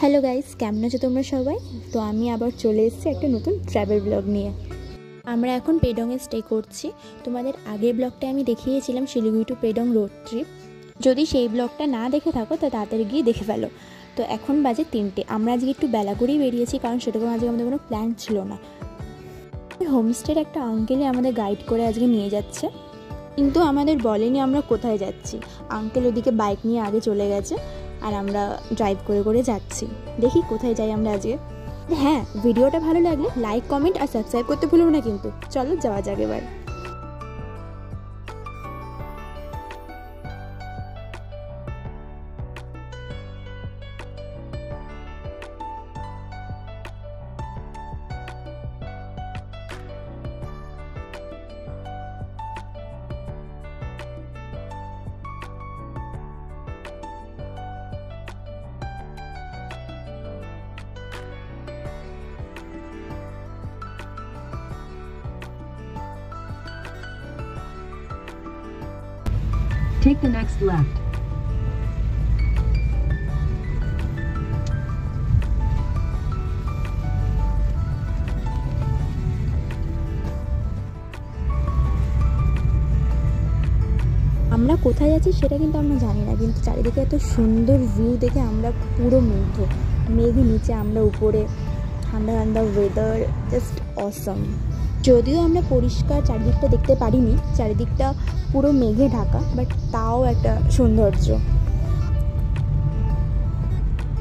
Hello guys, কেমন আছো তোমরা সবাই? তো আমি আবার চলে এসেছি একটা নতুন ট্রাভেল ব্লগ নিয়ে। আমরা এখন পেডংয়ে স্টে করছি। তোমাদের আগের ব্লগটা আমি দেখিয়েছিলাম Siliguri to Pedong road trip. যদি সেই ব্লগটা না দেখে থাকো তো তাড়াতাড়ি গিয়ে দেখে ফেলো। তো এখন বাজে 3টে। আমরা আজকে একটু বেলা করেই বেরিয়েছি, কারণ সেরকম আজকে আমাদের কোনো প্ল্যান ছিল না। হোমস্টের একটা আঙ্কেলই আমাদের গাইড করে আজকে নিয়ে যাচ্ছে, কিন্তু আমাদের বলেনি আমরা কোথায় যাচ্ছি। আঙ্কেল ওদিকে বাইক নিয়ে আগে চলে গেছে আর আমরা ড্রাইভ করে করে যাচ্ছি। দেখি কোথায় যাই আমরা আজকে। হ্যাঁ, ভিডিওটা ভালো লাগলে লাইক, কমেন্ট আর সাবস্ক্রাইব করতে ভুলবো না কিন্তু। চলো যাওয়া যাক এবার। Take the next left. আমরা কোথায় যাচ্ছি সেটা কিন্তু আমরা জানি না, কিন্তু চারিদিকে এত সুন্দর ভিউ দেখে আমরা পুরো মুগ্ধ। মেঘ নিচে, আমরা উপরে, ঠান্ডা ঠান্ডা ওয়েদার, জাস্ট অসম। যদিও আমরা পরিষ্কার চারিদিকটা দেখতে পারিনি, চারিদিকটা পুরো মেঘে ঢাকা, বাট তাও একটা সৌন্দর্য।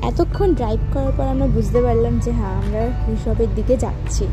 এতক্ষণ ড্রাইভ করার পর আমরা বুঝতে পারলাম যে হ্যাঁ, আমরা ঋষভের দিকে যাচ্ছি।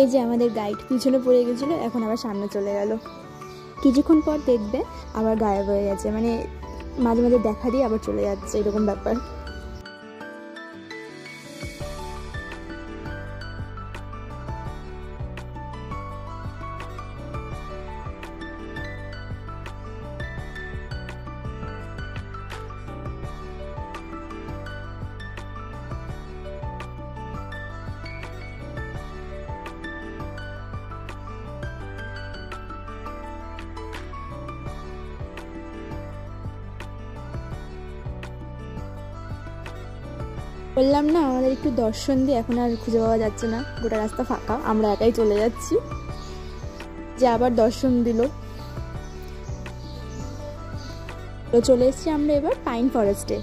এই যে আমাদের গাইড পিছনে পড়ে গেছিলো, এখন আবার সামনে চলে গেল। কিছুক্ষণ পর দেখবে আবার গায়েব হয়ে গেছে, মানে মাঝে মাঝে দেখা দিয়ে আবার চলে যাচ্ছে, এরকম ব্যাপার। বললাম না, আমাদের একটু দর্শন দিয়ে এখন আর খুঁজে পাওয়া যাচ্ছে না, গোটা রাস্তা ফাঁকা, আমরা একাই চলে যাচ্ছি। যে আবার দর্শন দিল। তো চলে এসেছি আমরা এবার পাইন ফরেস্টে।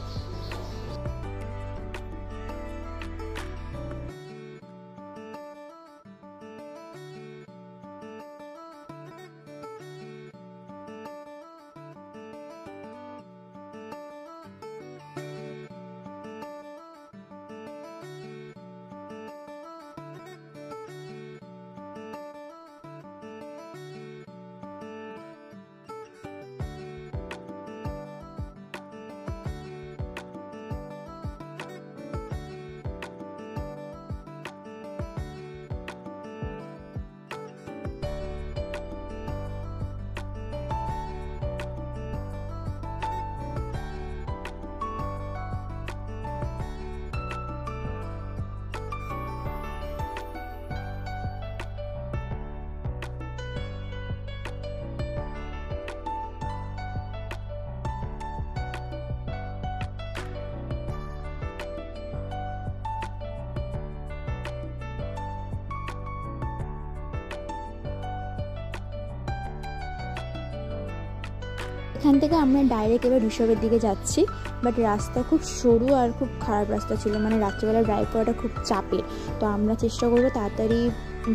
এখান থেকে আমরা ডাইরেক্ট এবার ঋষভের দিকে যাচ্ছি, বাট রাস্তা খুব সরু আর খুব খারাপ রাস্তা ছিল, মানে রাত্রিবেলা ড্রাইভ করাটা খুব চাপের। তো আমরা চেষ্টা করবো তাড়াতাড়ি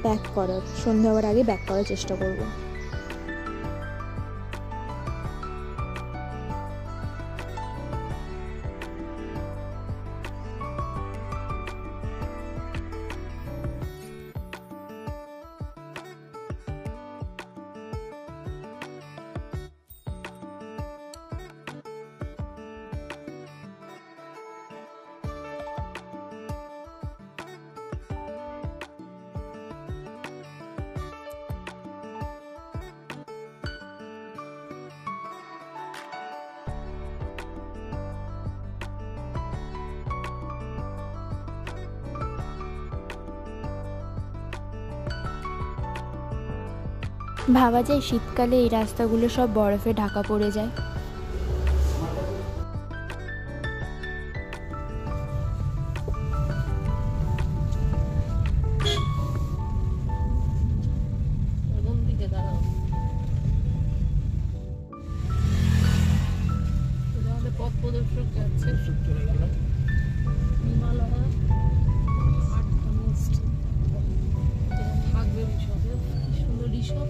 ব্যাক করার, সন্ধ্যা হওয়ার আগে ব্যাক করার চেষ্টা করব। ভাবা যায় শীতকালে এই রাস্তাগুলো সব বরফে ঢাকা পড়ে যায়। পথ প্রদর্শক যাচ্ছে হিমালয়া আর্ট ফরেস্ট, যেটা থাকবে ঋষভে। কি সুন্দর ঋষভ,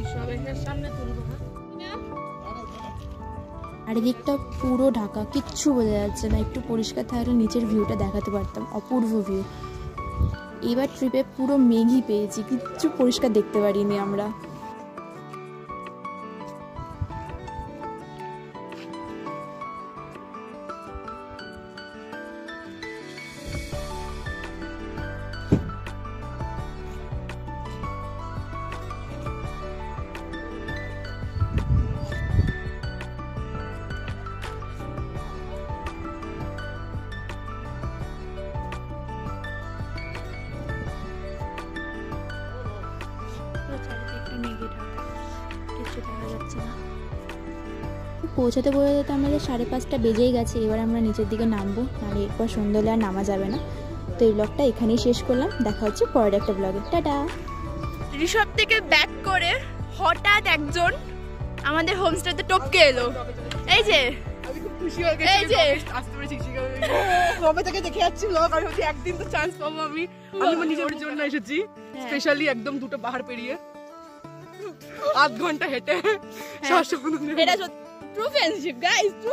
ঋষভের সামনে তুলবো। চারিদিকটা পুরো ঢাকা, কিচ্ছু বোঝা যাচ্ছে না। একটু পরিষ্কার থাকলে নিচের ভিউটা দেখাতে পারতাম, অপূর্ব ভিউ। এবার ট্রিপে পুরো মেঘই পেয়েছি, কিচ্ছু পরিষ্কার দেখতে পারিনি আমরা। পৌঁছাতে পৌঁছাতে আমাদের 5:30 বেজেই গেছে। এবার আমরা নিচের দিকে নামবো, নাহলে এরপর সন্ধ্যা হলে আর নামা যাবে না। তো এই ব্লগটা এখানেই শেষ করলাম, দেখা হচ্ছে পরের একটা ব্লগে। টাটা। ঋষভ থেকে ব্যাক করে হঠাৎ একজন আমাদের হোমস্টেতে টপকে এলো। এই যে আমি খুব খুশি হয়ে গেছি, এই যে আসতে পেরেছি কবে থেকে দেখে যাচ্ছি ব্লগ। আমি ভাবছি একদিন তো চান্স পাবো। আমি আমার নিজের জন্য এসেছি, স্পেশালি একদম 2টো পাহাড় পেরিয়ে 8 ঘন্টা হেঁটে। এটা ট্রু ফ্রেন্ডশিপ গাইস, ট্রু।